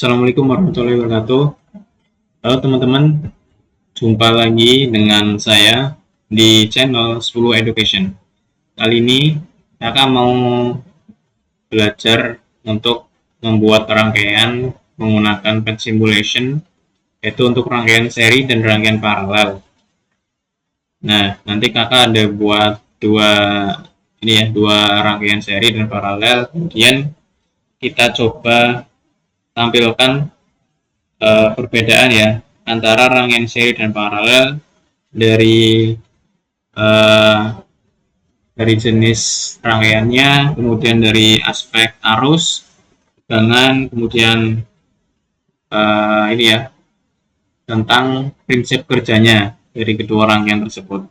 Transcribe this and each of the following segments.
Assalamualaikum warahmatullahi wabarakatuh. Halo teman-teman, jumpa lagi dengan saya di channel 10 Education. Kali ini kakak mau belajar untuk membuat rangkaian menggunakan path simulation, yaitu untuk rangkaian seri dan rangkaian paralel. Nah, nanti kakak ada buat dua rangkaian seri dan paralel. Kemudian kita coba tampilkan perbedaan ya antara rangkaian seri dan paralel dari uh, jenis rangkaiannya, kemudian dari aspek arus, tegangan, kemudian ini ya tentang prinsip kerjanya dari kedua rangkaian tersebut.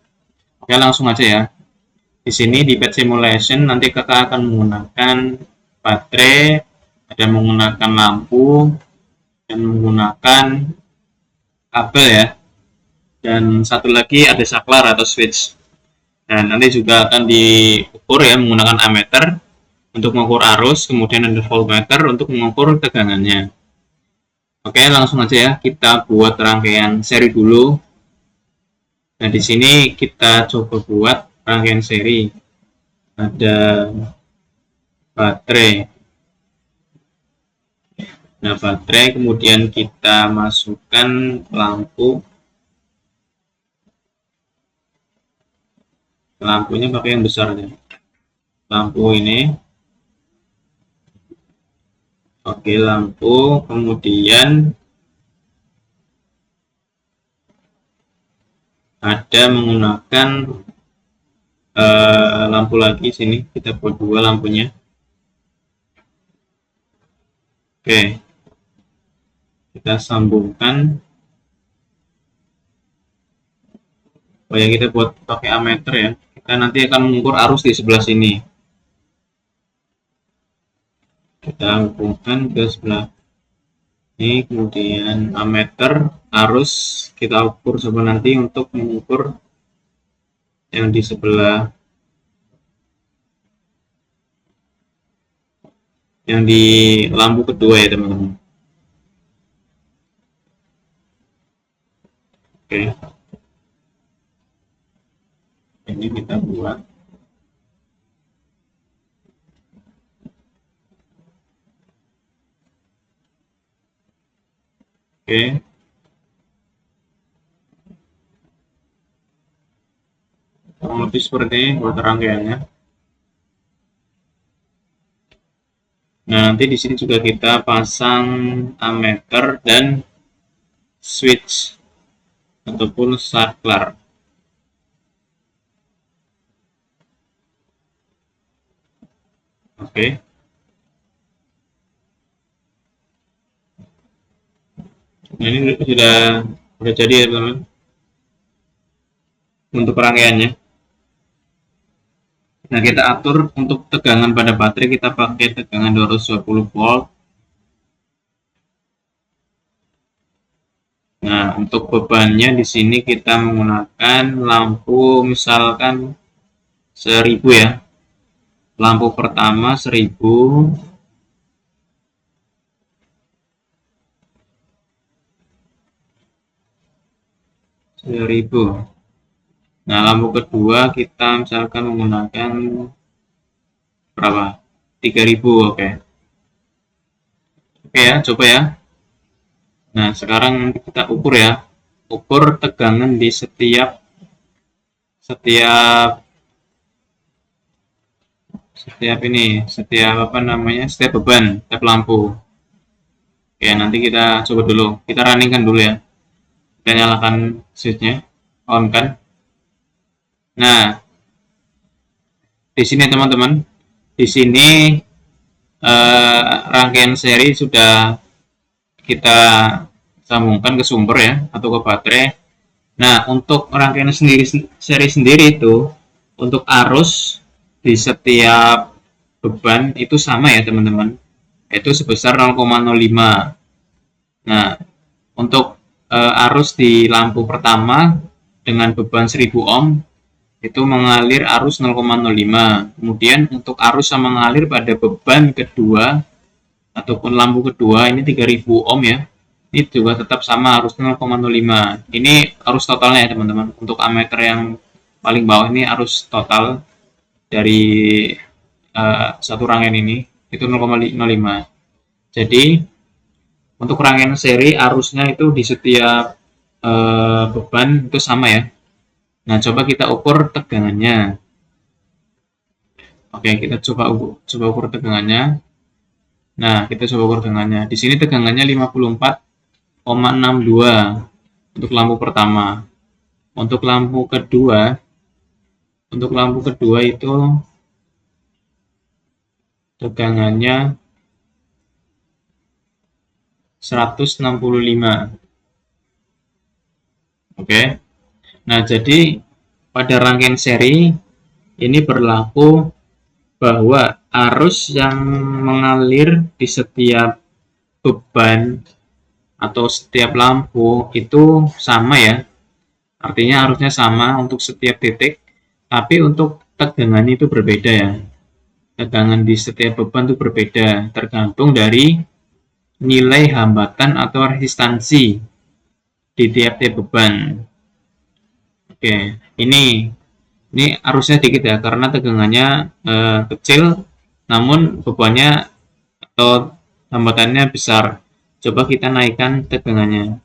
Oke, langsung aja ya. Di sini di path simulation nanti kakak akan menggunakan baterai, ada menggunakan lampu, dan menggunakan kabel ya, dan satu lagi ada saklar atau switch. Nah, nanti juga akan diukur ya menggunakan ammeter untuk mengukur arus, kemudian ada voltmeter untuk mengukur tegangannya. Oke, langsung aja ya kita buat rangkaian seri dulu. Nah, di sini kita coba buat rangkaian seri. Ada baterai. Nah, baterai, kemudian kita masukkan lampu. Lampunya pakai yang besar ya. Lampu ini. Oke, lampu, kemudian ada menggunakan lampu lagi sini, kita buat dua lampunya. Oke, kita sambungkan. Oh ya, kita buat pakai ammeter ya. Kita nanti akan mengukur arus di sebelah sini. Kita hubungkan ke sebelah ini, kemudian ammeter arus kita ukur coba nanti untuk mengukur yang di sebelah, yang di lampu kedua ya teman-teman. Oke, ini kita buat. Oke, kurang lebih seperti ini buat rangkaiannya. Nah, nanti di sini juga kita pasang ammeter dan switch ataupun saklar. Oke. Nah, ini sudah jadi ya teman-teman untuk rangkaiannya. Nah, kita atur untuk tegangan pada baterai, kita pakai tegangan 220 volt. Nah, untuk bebannya di sini kita menggunakan lampu misalkan 1000 ya. Lampu pertama 1000. Nah, lampu kedua kita misalkan menggunakan berapa? 3000, oke. Oke ya, coba ya. Nah, sekarang kita ukur ya. Ukur tegangan di setiap ini, setiap beban, setiap lampu. Oke, nanti kita coba dulu. Kita runningkan dulu ya. Kita nyalakan switchnya, on kan. Nah, di sini teman-teman, di sini rangkaian seri sudah kita sambungkan ke sumber ya, atau ke baterai. Nah, untuk rangkaian seri sendiri itu, untuk arus di setiap beban itu sama ya teman-teman, yaitu sebesar 0,05. Nah, untuk arus di lampu pertama dengan beban 1000 ohm itu mengalir arus 0,05. Kemudian untuk arus yang mengalir pada beban kedua ataupun lampu kedua ini 3000 ohm ya, ini juga tetap sama arusnya 0,05. Ini arus totalnya ya teman-teman. Untuk ammeter yang paling bawah ini arus total dari satu rangkaian ini itu 0,05. Jadi untuk rangkaian seri arusnya itu di setiap beban itu sama ya. Nah, coba kita ukur tegangannya. Oke, kita coba ukur tegangannya. Nah, kita coba ukur tegangannya. Di sini tegangannya 54,62 untuk lampu pertama. Untuk lampu kedua itu tegangannya 165. Oke. Nah, jadi pada rangkaian seri ini berlaku bahwa arus yang mengalir di setiap beban atau setiap lampu itu sama ya. Artinya arusnya sama untuk setiap titik, tapi untuk tegangannya itu berbeda ya. Tegangan di setiap beban itu berbeda, tergantung dari nilai hambatan atau resistansi di tiap-tiap beban. Oke, ini arusnya dikit ya karena tegangannya kecil, namun bebannya atau hambatannya besar. Coba kita naikkan tegangannya.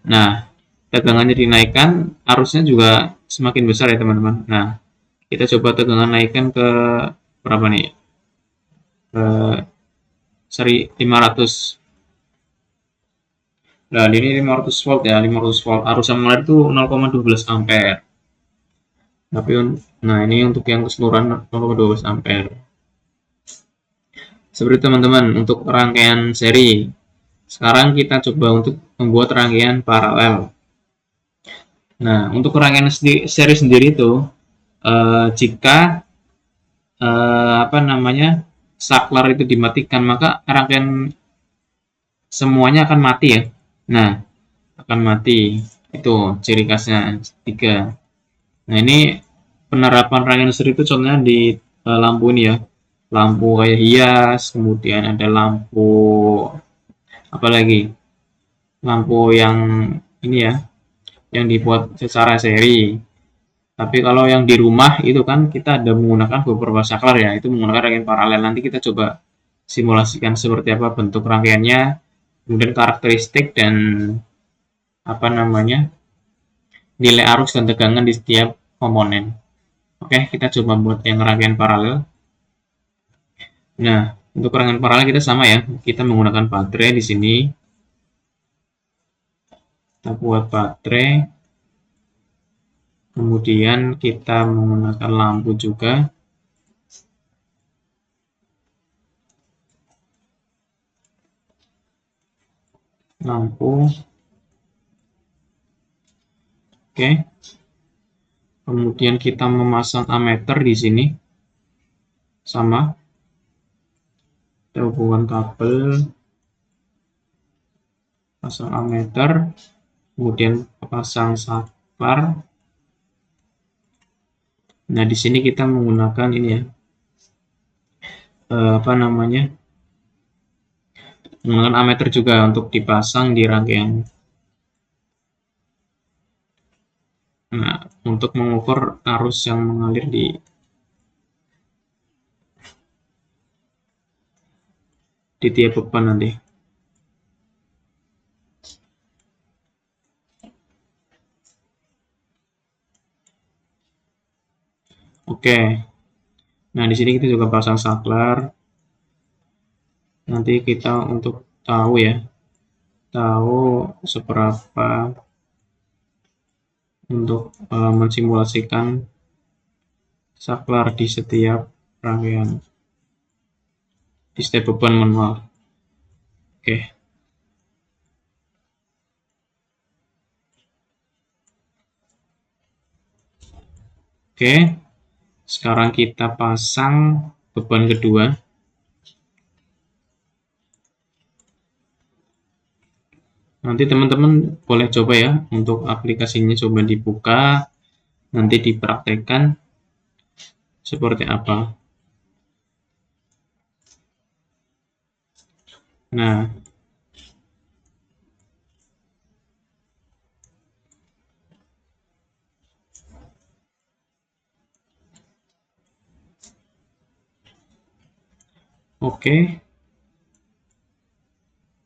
Nah, tegangannya dinaikkan, arusnya juga semakin besar ya teman-teman. Nah, kita coba tegangan naikkan ke berapa nih? Ke seri 500. Nah, ini 500 volt ya, 500 volt. Arus yang mengalir itu 0,12 ampere. Tapi nah ini untuk yang keseluruhan 0,12 ampere. Seperti teman-teman untuk rangkaian seri. Sekarang kita coba untuk membuat rangkaian paralel. Nah, untuk rangkaian seri sendiri itu jika saklar itu dimatikan, maka rangkaian semuanya akan mati ya. Nah, akan mati. Itu ciri khasnya 3. Nah, ini penerapan rangkaian seri itu contohnya di lampu ini ya. Lampu kayak hias, kemudian ada lampu apa lagi? Lampu yang ini ya, yang dibuat secara seri. Tapi kalau yang di rumah itu kan kita ada menggunakan beberapa saklar ya, itu menggunakan rangkaian paralel. Nanti kita coba simulasikan seperti apa bentuk rangkaiannya, kemudian karakteristik dan nilai arus dan tegangan di setiap komponen. Oke, kita coba buat yang rangkaian paralel. Nah, untuk rangkaian paralel kita sama ya, kita menggunakan baterai di sini. Kita buat baterai. Kemudian kita menggunakan lampu juga. Lampu. Oke. Kemudian kita memasang ammeter di sini. Sama. Kita hubungkan kabel. Pasang ammeter. Kemudian pasang saklar. Nah, di sini kita menggunakan ini ya. Menggunakan ammeter juga untuk dipasang di rangkaian. Nah, untuk mengukur arus yang mengalir di tiap beban nanti. Oke. Nah, di sini kita juga pasang saklar. Nanti kita untuk tahu seberapa untuk mensimulasikan saklar di setiap rangkaian, di setiap beban manual. Oke. Oke. Sekarang kita pasang beban kedua. Nanti teman-teman boleh coba ya untuk aplikasinya, coba dibuka, nanti dipraktekkan seperti apa. Nah, oke,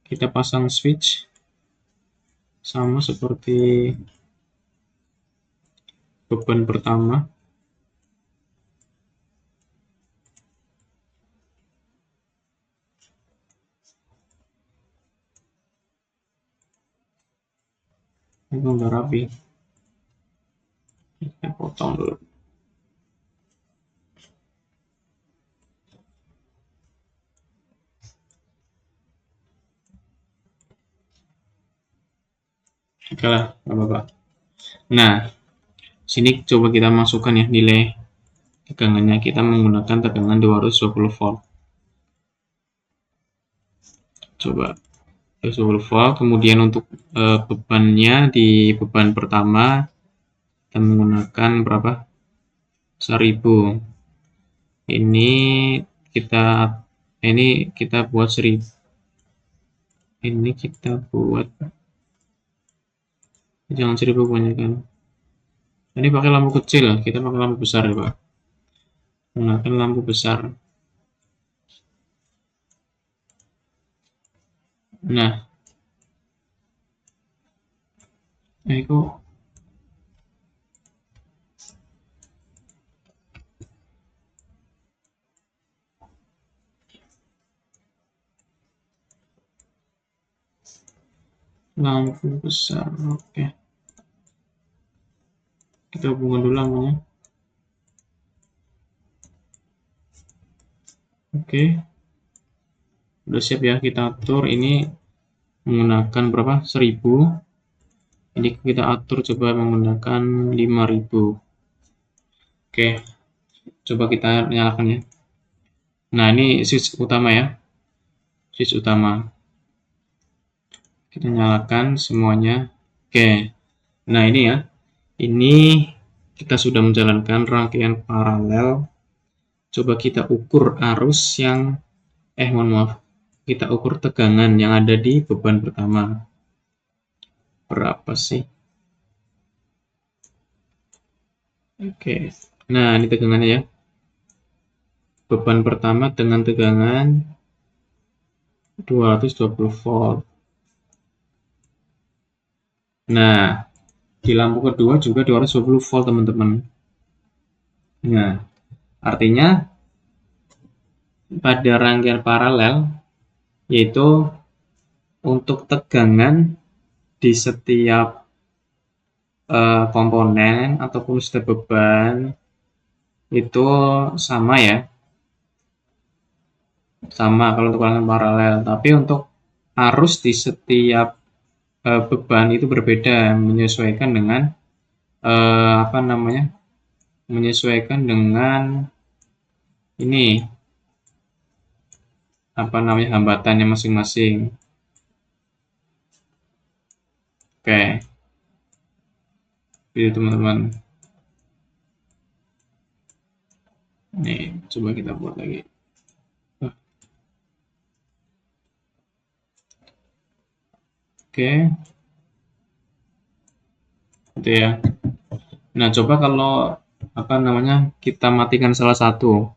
kita pasang switch sama seperti beban pertama. Ini udah rapi. Kita potong dulu. Oke lah, nggak apa-apa. Nah, sini coba kita masukkan ya nilai tegangannya. Kita menggunakan tegangan 220 volt. Coba 220 volt. Kemudian untuk bebannya di beban pertama kita menggunakan berapa? 1000. Ini kita buat 1000. Ini kita buat, jangan 1000 kebanyakan. Ini pakai lampu kecil, kita pakai lampu besar ya Pak. Menggunakan lampu besar. Nah, ini kok lampu besar. Oke, kita hubungkan dulu lampunya. Oke, udah siap ya, kita atur. Ini menggunakan berapa? 1000. Ini kita atur coba menggunakan 5000. Oke, coba kita nyalakan ya. Nah, ini switch utama ya, switch utama. Kita nyalakan semuanya. Oke, nah ini ya, ini kita sudah menjalankan rangkaian paralel. Coba kita ukur arus yang mohon maaf, kita ukur tegangan yang ada di beban pertama. Berapa sih? Oke, nah ini tegangannya ya. Beban pertama dengan tegangan 220 volt. Nah, di lampu kedua juga 220 volt teman-teman. Nah, artinya pada rangkaian paralel, yaitu untuk tegangan di setiap komponen ataupun setiap beban itu sama ya, sama kalau untuk rangkaian paralel. Tapi untuk arus di setiap beban itu berbeda, menyesuaikan dengan apa namanya, menyesuaikan dengan ini apa namanya, hambatannya masing-masing. Oke, itu teman-teman. Nih, coba kita buat lagi. Oke, itu ya. Nah, coba kalau apa namanya, kita matikan salah satu.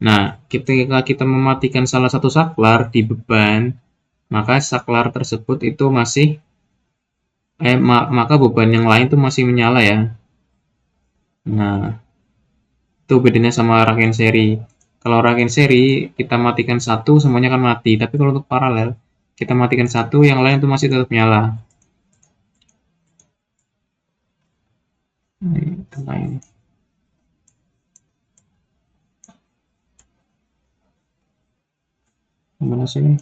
Nah, ketika kita mematikan salah satu saklar di beban, maka saklar tersebut itu masih maka beban yang lain itu masih menyala ya. Nah, itu bedanya sama rangkaian seri. Kalau rangkaian seri kita matikan satu semuanya akan mati, tapi kalau untuk paralel kita matikan satu yang lain itu masih tetap nyala. Ini tengah ini. Mana sih ini?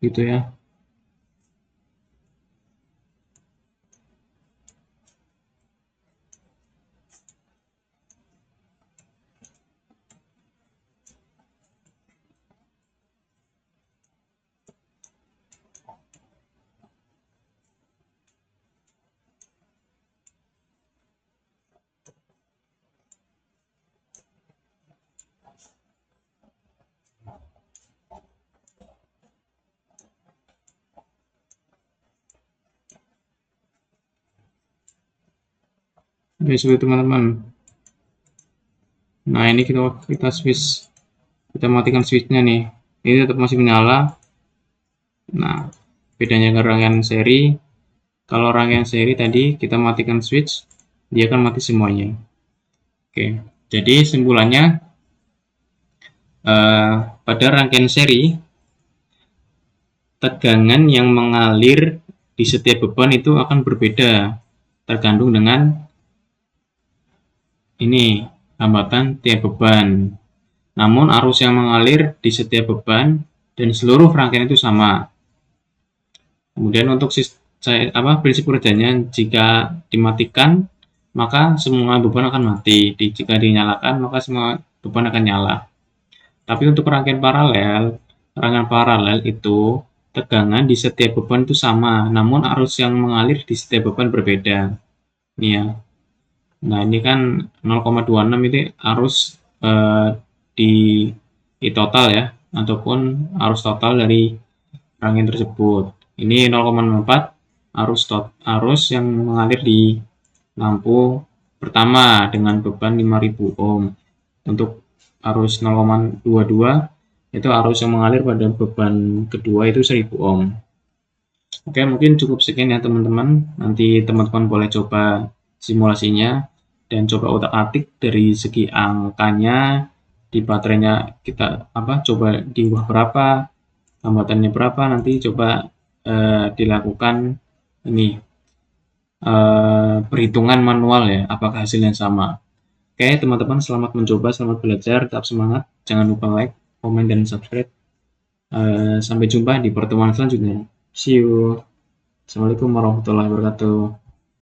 Gitu ya. Oke, teman-teman. Nah, ini kita switch, kita matikan switchnya nih. Ini tetap masih menyala. Nah, bedanya dengan rangkaian seri, kalau rangkaian seri tadi kita matikan switch, dia akan mati semuanya. Oke, jadi kesimpulannya, pada rangkaian seri, tegangan yang mengalir di setiap beban itu akan berbeda tergantung dengan ini hambatan tiap beban. Namun arus yang mengalir di setiap beban dan seluruh rangkaian itu sama. Kemudian untuk prinsip kerjanya, jika dimatikan maka semua beban akan mati, jika dinyalakan maka semua beban akan nyala. Tapi untuk rangkaian paralel itu tegangan di setiap beban itu sama, namun arus yang mengalir di setiap beban berbeda. Ini ya. Nah, ini kan 0,26 ini arus di total ya, ataupun arus total dari rangkaian tersebut. Ini 0,4 arus yang mengalir di lampu pertama dengan beban 5000 ohm. Untuk arus 0,22 itu arus yang mengalir pada beban kedua itu 1000 ohm. Oke, mungkin cukup sekian ya teman-teman. Nanti teman-teman boleh coba simulasinya dan coba otak-atik dari segi angkanya, di baterainya kita coba diubah berapa, hambatannya berapa, nanti coba dilakukan ini perhitungan manual ya, apakah hasilnya sama. Oke teman-teman, selamat mencoba, selamat belajar, tetap semangat, jangan lupa like, komen, dan subscribe. Sampai jumpa di pertemuan selanjutnya. See you. Assalamualaikum warahmatullahi wabarakatuh.